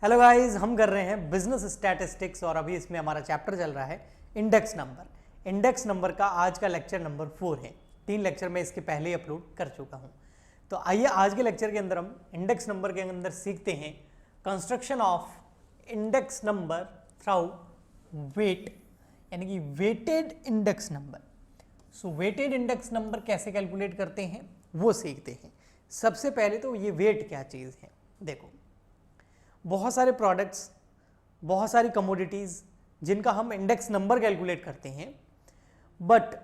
Hello guys, हम कर रहे हैं बिजनेस स्टैटिस्टिक्स और अभी इसमें हमारा चैप्टर चल रहा है इंडेक्स नंबर। इंडेक्स नंबर का आज का लेक्चर नंबर 4 है। 3 लेक्चर मैं इसके पहले ही अपलोड कर चुका हूं। तो आइए आज के लेक्चर के अंदर हम इंडेक्स नंबर के अंदर सीखते हैं construction of index number through weight, यानी कि weighted index number. So weighted index number कैसे कैलकुलेट करते हैं वो सीखते हैं। सबसे पहले तो ये वेट क्या चीज़ है। देखो, बहुत सारे प्रोडक्ट्स, बहुत सारी कमोडिटीज़ जिनका हम इंडेक्स नंबर कैलकुलेट करते हैं, बट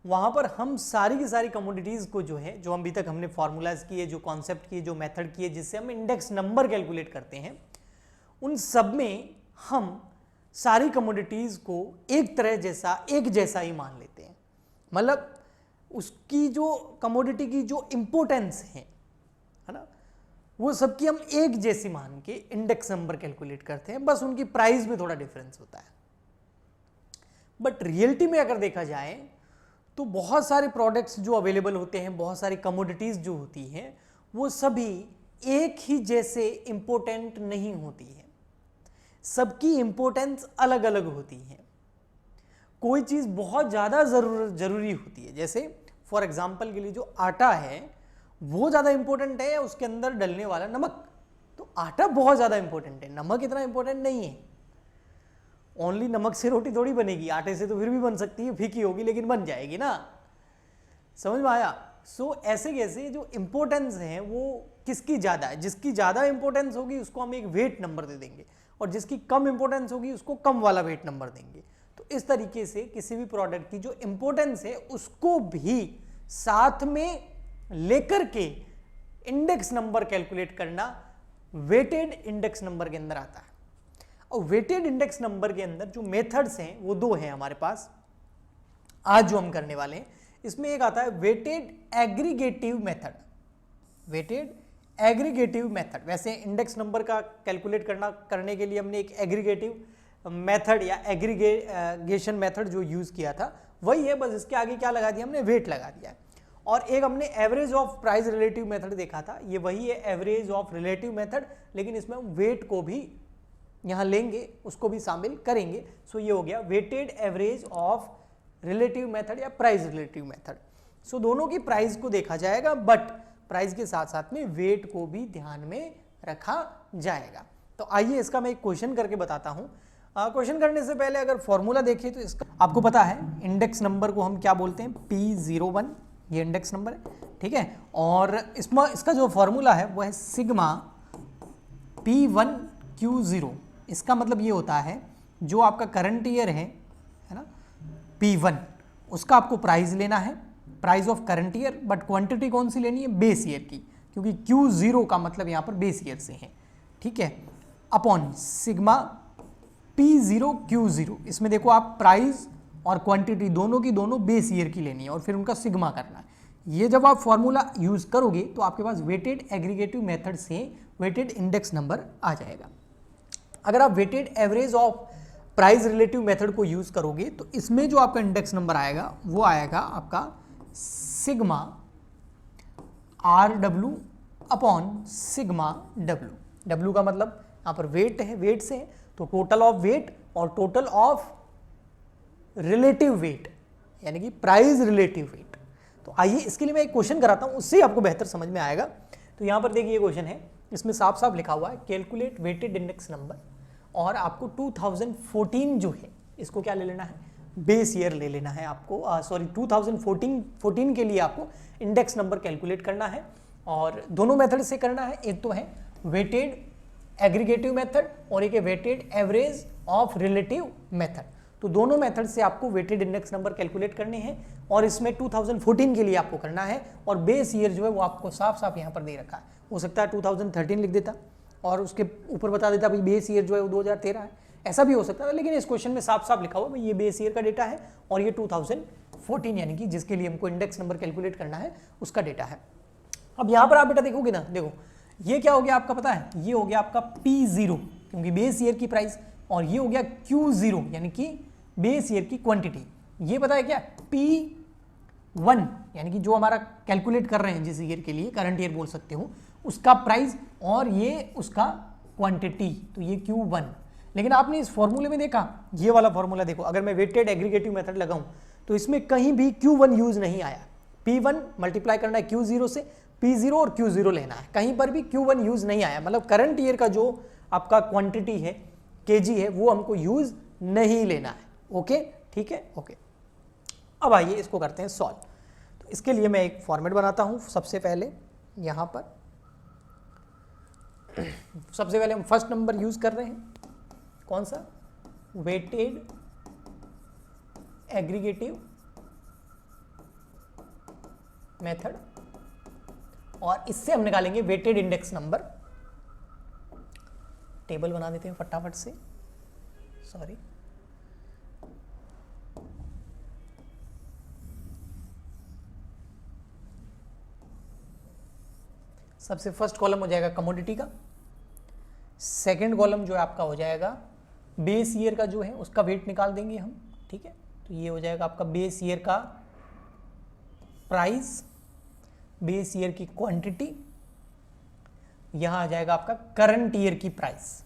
वहाँ पर हम सारी की सारी कमोडिटीज़ को जो है, जो हम अभी तक हमने फार्मूलाज किए, जो कॉन्सेप्ट किए, जो मेथड किए जिससे हम इंडेक्स नंबर कैलकुलेट करते हैं, उन सब में हम सारी कमोडिटीज़ को एक तरह जैसा, एक जैसा ही मान लेते हैं। मतलब उसकी जो कमोडिटी की जो इम्पोर्टेंस है ना, वो सबकी हम एक जैसी मान के इंडेक्स नंबर कैलकुलेट करते हैं। बस उनकी प्राइस में थोड़ा डिफरेंस होता है। बट रियलिटी में अगर देखा जाए तो बहुत सारे प्रोडक्ट्स जो अवेलेबल होते हैं, बहुत सारी कमोडिटीज़ जो होती हैं, वो सभी एक ही जैसे इंपॉर्टेंट नहीं होती है। सबकी इंपॉर्टेंस अलग अलग होती है। कोई चीज़ बहुत ज़्यादा जरूरी होती है, जैसे फॉर एग्जाम्पल के लिए जो आटा है वो ज़्यादा इंपॉर्टेंट है, उसके अंदर डलने वाला नमक। तो आटा बहुत ज़्यादा इंपॉर्टेंट है, नमक इतना इंपॉर्टेंट नहीं है। ओनली नमक से रोटी थोड़ी बनेगी, आटे से तो फिर भी बन सकती है, फीकी होगी लेकिन बन जाएगी ना। समझ में आया? सो ऐसे कैसे जो इंपॉर्टेंस है वो किसकी ज़्यादा है, जिसकी ज़्यादा इंपॉर्टेंस होगी उसको हम एक वेट नंबर दे देंगे, और जिसकी कम इंपॉर्टेंस होगी उसको कम वाला वेट नंबर देंगे। तो इस तरीके से किसी भी प्रोडक्ट की जो इंपॉर्टेंस है उसको भी साथ में लेकर के इंडेक्स नंबर कैलकुलेट करना वेटेड इंडेक्स नंबर के अंदर आता है। और वेटेड इंडेक्स नंबर के अंदर जो मेथड्स हैं वो 2 हैं हमारे पास आज जो हम करने वाले हैं। इसमें एक आता है weighted aggregative method. Weighted aggregative method, वैसे इंडेक्स नंबर का कैलकुलेट करने के लिए हमने एक एग्रीगेटिव मेथड या एग्रीगेशन मेथड जो यूज किया था वही है, बस इसके आगे क्या लगा दिया हमने, वेट लगा दिया है। और एक हमने average of price relative method देखा था, ये वही है एवरेज ऑफ रिलेटिव मेथड, लेकिन इसमें हम वेट को भी यहाँ लेंगे, उसको भी शामिल करेंगे। सो ये हो गया weighted average of relative method या प्राइस रिलेटिव मेथड। सो दोनों की प्राइस को देखा जाएगा, बट प्राइस के साथ साथ में वेट को भी ध्यान में रखा जाएगा। तो आइए इसका मैं एक क्वेश्चन करके बताता हूँ। क्वेश्चन करने से पहले अगर फॉर्मूला देखिए तो इसका आपको पता है इंडेक्स नंबर को हम क्या बोलते हैं, P01, ये इंडेक्स नंबर है, ठीक है। और इसका जो फॉर्मूला है वो है सिग्मा P1Q0। इसका मतलब ये होता है जो आपका करंट ईयर है ना, P1, उसका आपको प्राइस लेना है, price of current year, but quantity कौन सी लेनी है, बेस ईयर की, क्योंकि Q0 का मतलब यहाँ पर बेस ईयर से है, ठीक है, अपॉन सिग्मा P0Q0। इसमें देखो आप प्राइस और क्वांटिटी दोनों की दोनों बेस ईयर की लेनी है और फिर उनका सिग्मा करना है। ये जब आप फॉर्मूला यूज करोगे तो आपके पास वेटेड एग्रीगेटिव मेथड से वेटेड इंडेक्स नंबर आ जाएगा। अगर आप weighted average of price relative method को यूज करोगे तो इसमें जो आपका इंडेक्स नंबर आएगा वो आएगा आपका sigma RW upon sigma W। W का मतलब यहाँ पर वेट है, वेट से है तो टोटल ऑफ वेट और टोटल ऑफ रिलेटिव वेट, यानी कि प्राइस रिलेटिव वेट। तो आइए इसके लिए मैं एक क्वेश्चन कराता हूं, उससे आपको बेहतर समझ में आएगा। तो यहां पर देखिए ये क्वेश्चन है, इसमें साफ साफ लिखा हुआ है कैलकुलेट वेटेड इंडेक्स नंबर, और आपको 2014 जो है इसको क्या ले लेना है, बेस ईयर ले लेना है आपको। 2014 के लिए आपको इंडेक्स नंबर कैलकुलेट करना है, और दोनों मेथड से करना है। एक तो है वेटेड एग्रीगेटिव मेथड और एक है weighted average of relative method. तो दोनों मेथड से आपको वेटेड इंडेक्स नंबर कैलकुलेट करने हैं, और इसमें 2014 के लिए आपको करना है, और बेस ईयर जो है वो आपको साफ साफ यहाँ पर दे रखा है। हो सकता है 2013 लिख देता और उसके ऊपर बता देता भाई बेस ईयर जो है वो 2013 है, ऐसा भी हो सकता है, लेकिन इस क्वेश्चन में साफ साफ लिखा हुआ है ये बेस ईयर का डेटा है और ये 2014 यानी कि जिसके लिए हमको इंडेक्स नंबर कैलकुलेट करना है उसका डेटा है। अब यहाँ पर आप बेटा देखोगे ना, देखो ये क्या हो गया आपका पता है, ये हो गया आपका P0 क्योंकि बेस ईयर की प्राइस, और ये हो गया Q0 यानी कि बेस ईयर की क्वांटिटी। ये पता है क्या, P1 यानी कि जो हमारा कैलकुलेट कर रहे हैं जिस ईयर के लिए, करंट ईयर बोल सकते हो, उसका प्राइस, और ये उसका क्वांटिटी, तो ये Q1। लेकिन आपने इस फॉर्मूले में देखा, ये वाला फॉर्मूला देखो, अगर मैं वेटेड एग्रीगेटिव मेथड लगाऊं तो इसमें कहीं भी Q1 यूज नहीं आया। P1 मल्टीप्लाई करना है Q0 से, P0 और Q0 लेना है, कहीं पर भी Q1 यूज नहीं आया। मतलब करंट ईयर का जो आपका क्वांटिटी है, kg है, वो हमको यूज नहीं लेना है। ओके, ठीक है, ओके। अब आइए इसको करते हैं सॉल्व। तो इसके लिए मैं एक फॉर्मेट बनाता हूं। सबसे पहले यहां पर सबसे पहले हम फर्स्ट नंबर यूज कर रहे हैं, कौन सा, वेटेड एग्रीगेटिव मेथड, और इससे हम निकालेंगे वेटेड इंडेक्स नंबर। टेबल बना देते हैं फटाफट से, सॉरी। सबसे फर्स्ट कॉलम हो जाएगा कमोडिटी का, सेकंड कॉलम जो है आपका हो जाएगा बेस ईयर का, जो है उसका वेट निकाल देंगे हम, ठीक है। तो ये हो जाएगा आपका बेस ईयर का प्राइस, बेस ईयर की क्वांटिटी, यहां आ जाएगा आपका करंट ईयर की प्राइस,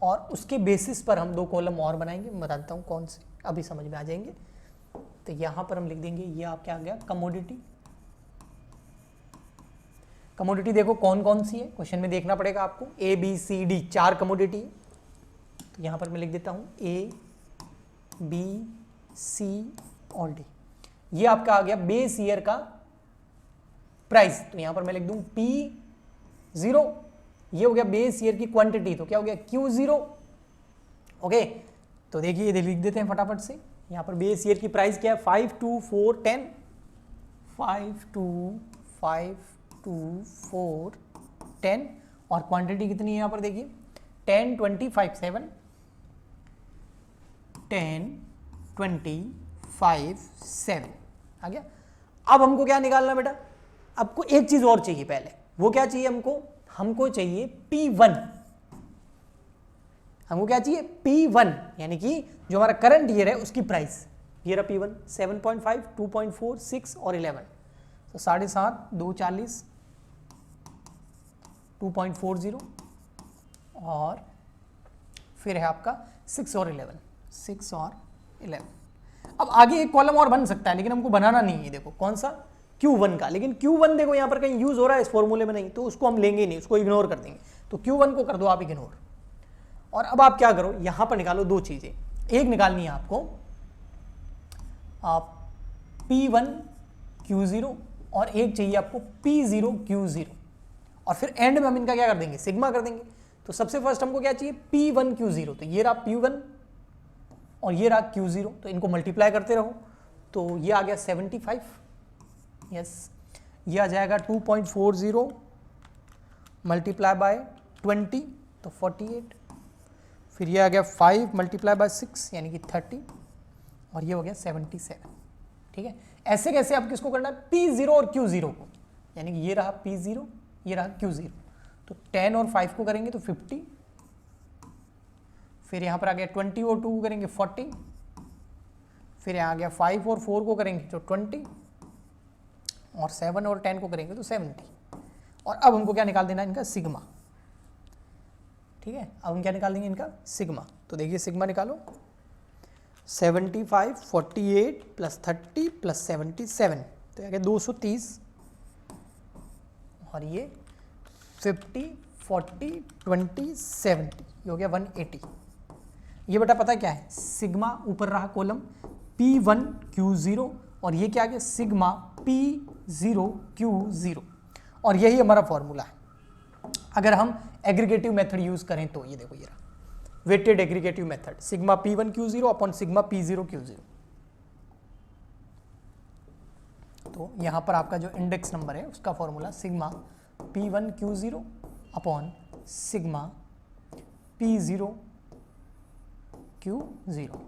और उसके बेसिस पर हम दो कॉलम और बनाएंगे। मैं बता देता हूं कौन से, अभी समझ में आ जाएंगे। तो यहां पर हम लिख देंगे, ये आपके आ गया कमोडिटी। कमोडिटी देखो कौन कौन सी है, क्वेश्चन में देखना पड़ेगा आपको, ABCD 4 कमोडिटी है। तो यहां पर मैं लिख देता हूं ABC और D। ये आपका आ गया बेस ईयर का प्राइस, तो यहां पर मैं लिख दूं P0। ये हो गया बेस ईयर की क्वांटिटी, तो क्या हो गया Q0। ओके, तो देखिए ये लिख देते हैं फटाफट से। यहां पर बेस ईयर की प्राइस क्या है, 5 2 4 10, 5 2 5 2 4 10, और क्वांटिटी कितनी है यहां पर देखिए 10 20 5 7, 10 20 5 7 आ गया। अब हमको क्या निकालना बेटा, आपको एक चीज और चाहिए पहले, वो क्या चाहिए हमको चाहिए P1। हमको क्या चाहिए, P1, यानी कि जो हमारा करंट ईयर है उसकी प्राइस। ये रहा P1, 7.5 2.4 6 और 11, तो 7.5 2 40 2.40, और फिर है आपका 6 और 11। अब आगे एक कॉलम और बन सकता है, लेकिन हमको बनाना नहीं है। देखो कौन सा, Q1 का, लेकिन Q1 देखो यहाँ पर कहीं यूज हो रहा है इस फॉर्मूले में नहीं, तो उसको हम लेंगे नहीं, उसको इग्नोर कर देंगे। तो Q1 को कर दो आप इग्नोर। और अब आप क्या करो, यहां पर निकालो दो चीजें, एक निकालनी है आपको आप P1 Q0, और एक चाहिए आपको P0 Q0, और फिर एंड में हम इनका क्या कर देंगे, सिग्मा कर देंगे। तो सबसे फर्स्ट हमको क्या चाहिए, P1 Q0, तो ये रहा P1 और ये रहा Q0, तो इनको मल्टीप्लाई करते रहो। तो ये आ गया 75, यस। ये आ जाएगा 2.40 मल्टीप्लाई बाय 20, तो 48। फिर ये आ गया 5 मल्टीप्लाई बाय 6 यानी कि 30, और ये हो गया 77। ठीक है, ऐसे कैसे आप किसको करना है, P0 और Q0 को, यानी कि ये रहा P0, ये रहा Q0। तो 10 और 5 को करेंगे तो 50, फिर यहाँ पर आ गया 20 और 2 को करेंगे 40, फिर यहाँ आ गया 5 और 4 को करेंगे तो 20, और 7 और 10 को करेंगे तो 70। और अब हमको क्या निकाल देना है, इनका सिग्मा। ठीक है, अब हम क्या निकाल देंगे, इनका सिग्मा। तो देखिए सिग्मा निकालो, 75 48 प्लस 30 प्लस 77, तो आ गया 230, और ये 50 40 20 70, ये हो गया 180। ये बेटा पता क्या है, सिग्मा ऊपर रहा कॉलम P1 Q0, और ये क्या आ गया, सिग्मा P0 Q0, और यही हमारा फॉर्मूला है। अगर हम एग्रीगेटिव मेथड यूज करें तो ये देखो, ये रहा weighted aggregative method, sigma P1 Q0 upon sigma P0 Q0। तो यहां पर आपका जो इंडेक्स नंबर है उसका formula sigma P1 Q0 upon sigma P0 Q0।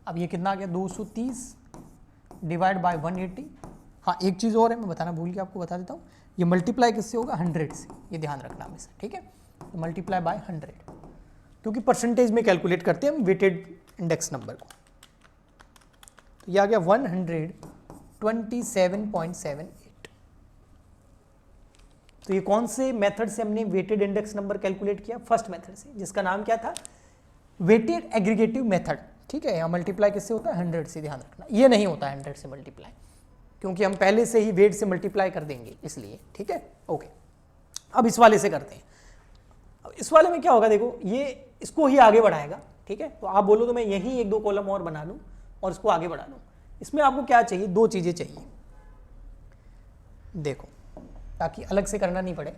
अब ये कितना आ गया, 230 डिवाइड बाय 180। हाँ एक चीज़ और है, मैं बताना भूल के आपको बता देता हूँ, ये मल्टीप्लाई किससे होगा, 100 से, ये ध्यान रखना हमेशा। ठीक है, तो मल्टीप्लाई बाय 100, क्योंकि परसेंटेज में कैलकुलेट करते हैं हम वेटेड इंडेक्स नंबर को। तो ये आ गया 127.78। तो ये कौन से मेथड से हमने वेटेड इंडेक्स नंबर कैलकुलेट किया? फर्स्ट मेथड से, जिसका नाम क्या था? Weighted aggregative method. ठीक है, यहाँ मल्टीप्लाई किससे होता है? 100 से, ध्यान रखना। ये नहीं होता है 100 से मल्टीप्लाई, क्योंकि हम पहले से ही वेट से मल्टीप्लाई कर देंगे इसलिए। ठीक है, ओके। अब इस वाले से करते हैं। इस वाले में क्या होगा, देखो ये इसको ही आगे बढ़ाएगा। ठीक है, तो आप बोलो तो मैं यही 1-2 कॉलम और बना लूँ और इसको आगे बढ़ा लूँ। इसमें आपको क्या चाहिए? 2 चीज़ें चाहिए, देखो, ताकि अलग से करना नहीं पड़े।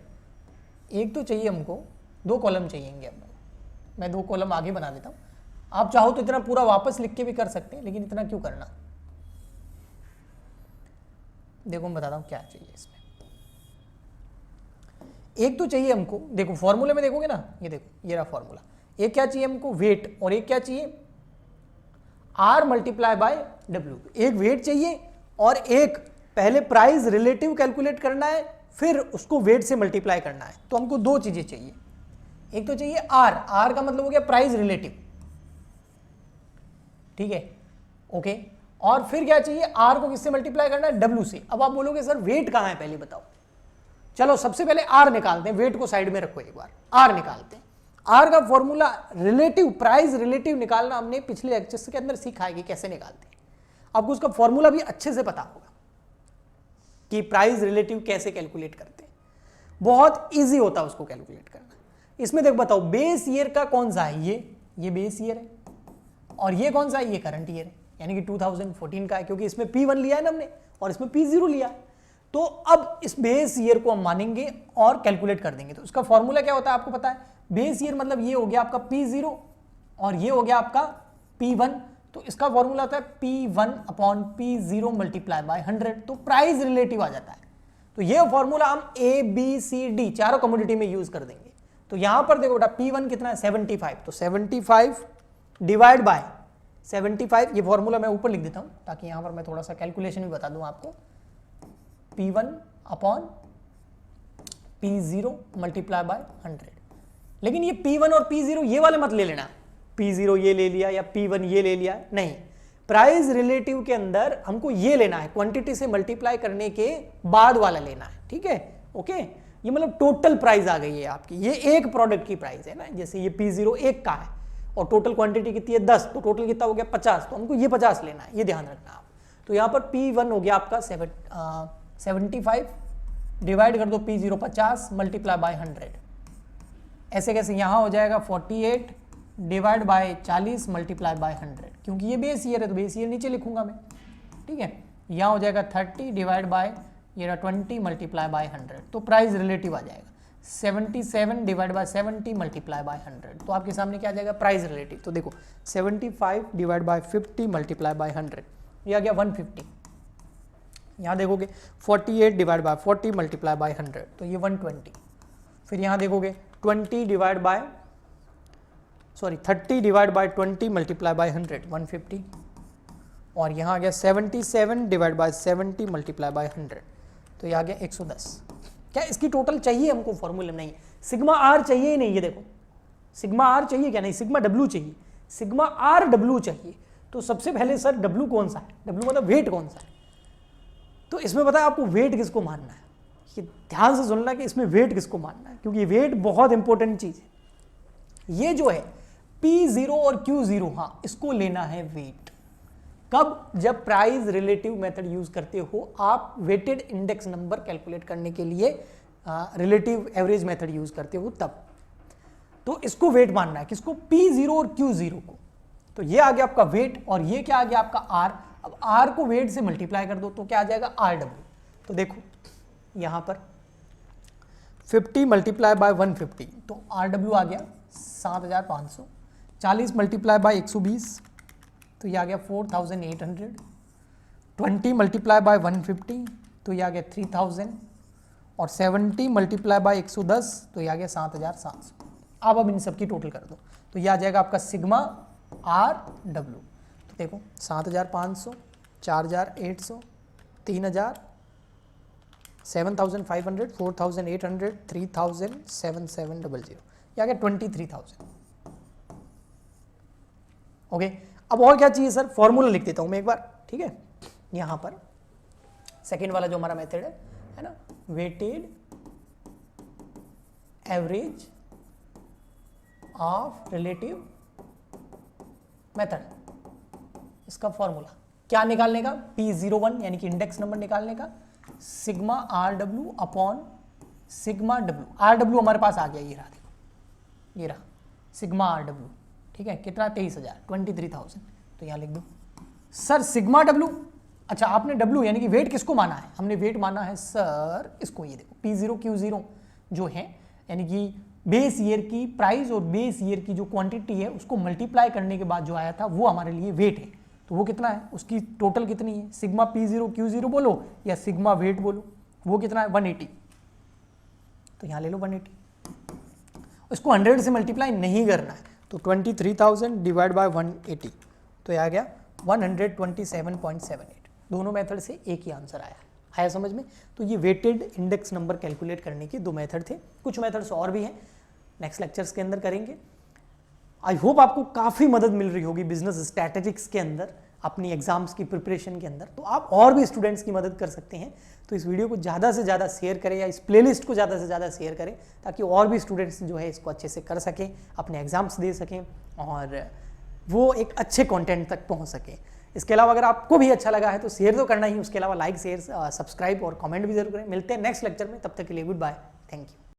एक तो चाहिए हमको 2 कॉलम चाहिएंगे। अब मैं 2 कॉलम आगे बना देता हूँ। आप चाहो तो इतना पूरा वापस लिख के भी कर सकते हैं, लेकिन इतना क्यों करना? देखो मैं बताता हूँ क्या चाहिए इसमें। एक तो चाहिए हमको, देखो फॉर्मूले में देखोगे ना, ये देखो, ये रहा फॉर्मूला। एक क्या चाहिए हमको? वेट। और एक क्या चाहिए? R multiply by W. एक वेट चाहिए और एक पहले प्राइस रिलेटिव कैलकुलेट करना है, फिर उसको वेट से मल्टीप्लाई करना है। तो हमको 2 चीजें चाहिए। एक तो चाहिए आर, आर का मतलब हो गया प्राइस रिलेटिव। ठीक है, ओके। और फिर क्या चाहिए? आर को किससे मल्टीप्लाई करना है? डब्ल्यू से। अब आप बोलोगे सर वेट कहां है, पहले बताओ। चलो सबसे पहले आर निकालते हैं, वेट को साइड में रखो, एक बार आर निकालते हैं। आर का फॉर्मूला रिलेटिव, प्राइस रिलेटिव निकालना हमने पिछले लेक्चर्स के अंदर सीखा है कि कैसे निकालते हैं। आपको उसका फॉर्मूला भी अच्छे से पता होगा कि प्राइस रिलेटिव कैसे कैलकुलेट करते हैं। बहुत इजी होता है उसको कैलकुलेट करना। इसमें देख बताओ, बेस ईयर का कौन सा है? ये बेस ईयर है। और ये कौन सा है? ये करंट ईयर है, यानी कि 2014 का है, क्योंकि इसमें P1 लिया है ना हमने और इसमें P0 लिया है। तो अब इस बेस ईयर को हम मानेंगे और कैलकुलेट कर देंगे। तो उसका फॉर्मूला क्या होता है आपको पता है? बेस ईयर मतलब ये हो गया आपका P0 और ये हो गया आपका P1। तो इसका फॉर्मूला होता है P1/P0 मल्टीप्लाई बाय 100। तो प्राइस रिलेटिव आ जाता है। तो ये फॉर्मूला हम ABCD चारों कमोडिटी में यूज कर देंगे। तो यहां पर देखो बेटा P1 कितना है? 75। तो 75 डिवाइड बाय 75, ये फॉर्मूला मैं ऊपर लिख देता हूं ताकि यहां पर मैं थोड़ा सा कैलकुलेशन भी बता दूं आपको। P1/P0 multiply by 100। लेकिन ये P1 और P0 ये वाले मत ले लेना, P0 ये ले लिया या P1 ये ले लिया, नहीं। प्राइस रिलेटिव के अंदर हमको ये लेना है, क्वांटिटी से मल्टीप्लाई करने के बाद वाला लेना है। ठीक है, ओके। ये मतलब टोटल प्राइस आ गई है आपकी, ये एक प्रोडक्ट की प्राइस है ना। जैसे ये P0 1 का है और टोटल क्वांटिटी कितनी है? 10, तो टोटल कितना हो गया? 50। तो हमको ये 50 लेना है, ये ध्यान रखना आप। तो यहाँ पर P1 हो गया आपका 75 डिवाइड कर दो P0 50 मल्टीप्लाई बाय 100। ऐसे कैसे? यहाँ हो जाएगा 48 डिवाइड बाय 40 मल्टीप्लाई बाय 100, क्योंकि ये बेस ईयर है तो बेस ईयर नीचे लिखूंगा मैं। ठीक है, यहाँ हो जाएगा 30 डिवाइड बाय ये 20 मल्टीप्लाई बाय 100। तो प्राइस रिलेटिव आ जाएगा 77 डिवाइड बाय 70 मल्टीप्लाई बाय 100। तो आपके सामने क्या आ जाएगा? Price relative. तो देखो 75 डिवाइड बाय 50 मल्टीप्लाई बाय 100, ये आ गया 150। यहाँ देखोगे 48 डिवाइड बाय 40 मल्टीप्लाई बाय 100, तो ये 120। फिर यहाँ देखोगे 30 डिवाइड बाय 20 मल्टीप्लाई बाय 100, 150। और यहाँ आ गया 77 डिवाइड बाय 70 मल्टीप्लाई बाय 100, तो ये आ गया 110। क्या इसकी टोटल चाहिए हमको? फॉर्मूले में नहीं। सिग्मा आर चाहिए ही नहीं, ये देखो सिग्मा आर चाहिए क्या? नहीं, सिग्मा डब्ल्यू चाहिए। सिग्मा आर डब्ल्यू चाहिए। तो सबसे पहले सर डब्ल्यू कौन सा है? डब्ल्यू मतलब वेट कौन सा है? तो इसमें पता है आपको वेट किसको मानना है? ये ध्यान से सुनना कि इसमें वेट किसको मानना है, क्योंकि वेट बहुत इंपॉर्टेंट चीज है। ये जो है P0 और Q0, हाँ इसको लेना है वेट। कब? जब प्राइस रिलेटिव मेथड यूज करते हो आप, वेटेड इंडेक्स नंबर कैलकुलेट करने के लिए रिलेटिव एवरेज मेथड यूज करते हो तब। तो इसको वेट मानना है, किसको? P0 और Q0 को। तो ये आ गया आपका वेट और ये क्या आ गया आपका आर। अब आर को वेट से मल्टीप्लाई कर दो तो क्या आ जाएगा? RW। तो देखो यहां पर 50 मल्टीप्लाई बाय 150, तो RW आ गया 7500। 40 मल्टीप्लाई बाय 120, तो ये आ गया 4800। 20 मल्टीप्लाई बाय 150, तो ये आ गया 3000। और 70 मल्टीप्लाई बाय 110, तो ये आ गया 7700। अब इन सब की टोटल कर दो तो ये आ जाएगा आपका सिग्मा RW। तो देखो 7500, 4800, 3000, 7500, 4800, 3000, 7700, ये आ गया 23000। ओके, अब और क्या चाहिए सर? फॉर्मूला लिख देता हूं मैं एक बार, ठीक है। यहां पर सेकेंड वाला जो हमारा मेथड है ना, weighted average of relative method, इसका फॉर्मूला क्या निकालने का, P01 यानी कि इंडेक्स नंबर निकालने का, sigma RW upon sigma W। RW हमारे पास आ गया, ये रहा, देखो ये रहा सिग्मा RW, ठीक है, कितना 23,000, 23,000, तो यहाँ लिख दो। सर सिग्मा W, अच्छा आपने W यानी कि वेट किसको माना है, हमने वेट माना है सर इसको, ये देखो P0 Q0 जो है, यानी कि बेस ईयर की प्राइस और बेस ईयर की जो क्वांटिटी है उसको मल्टीप्लाई करने के बाद जो आया था वो हमारे लिए वेट है। तो वो कितना है, उसकी टोटल कितनी है, सिग्मा P0 Q0 बोलो या सिग्मा वेट बोलो, वो कितना है 180, तो यहाँ ले लो 180, इसको 100 से मल्टीप्लाई नहीं करना है, तो 23,000 डिवाइड बाय 180, तो यह आ गया 127.78। दोनों मेथड से एक ही आंसर आया समझ में। तो ये वेटेड इंडेक्स नंबर कैलकुलेट करने के 2 मेथड थे, कुछ मेथड्स और भी हैं, नेक्स्ट लेक्चर्स के अंदर करेंगे। आई होप आपको काफ़ी मदद मिल रही होगी बिजनेस स्टैटिस्टिक्स के अंदर, अपनी एग्जाम्स की प्रिपरेशन के अंदर। तो आप और भी स्टूडेंट्स की मदद कर सकते हैं, तो इस वीडियो को ज़्यादा से ज़्यादा शेयर करें या इस प्लेलिस्ट को ज़्यादा से ज़्यादा शेयर करें, ताकि और भी स्टूडेंट्स जो है इसको अच्छे से कर सकें, अपने एग्जाम्स दे सकें और वो एक अच्छे कंटेंट तक पहुंच सके। इसके अलावा अगर आपको भी अच्छा लगा है तो शेयर तो करना ही, उसके अलावा लाइक शेयर सब्सक्राइब और कमेंट भी जरूर करें। मिलते हैं नेक्स्ट लेक्चर में, तब तक के लिए गुड बाय, थैंक यू।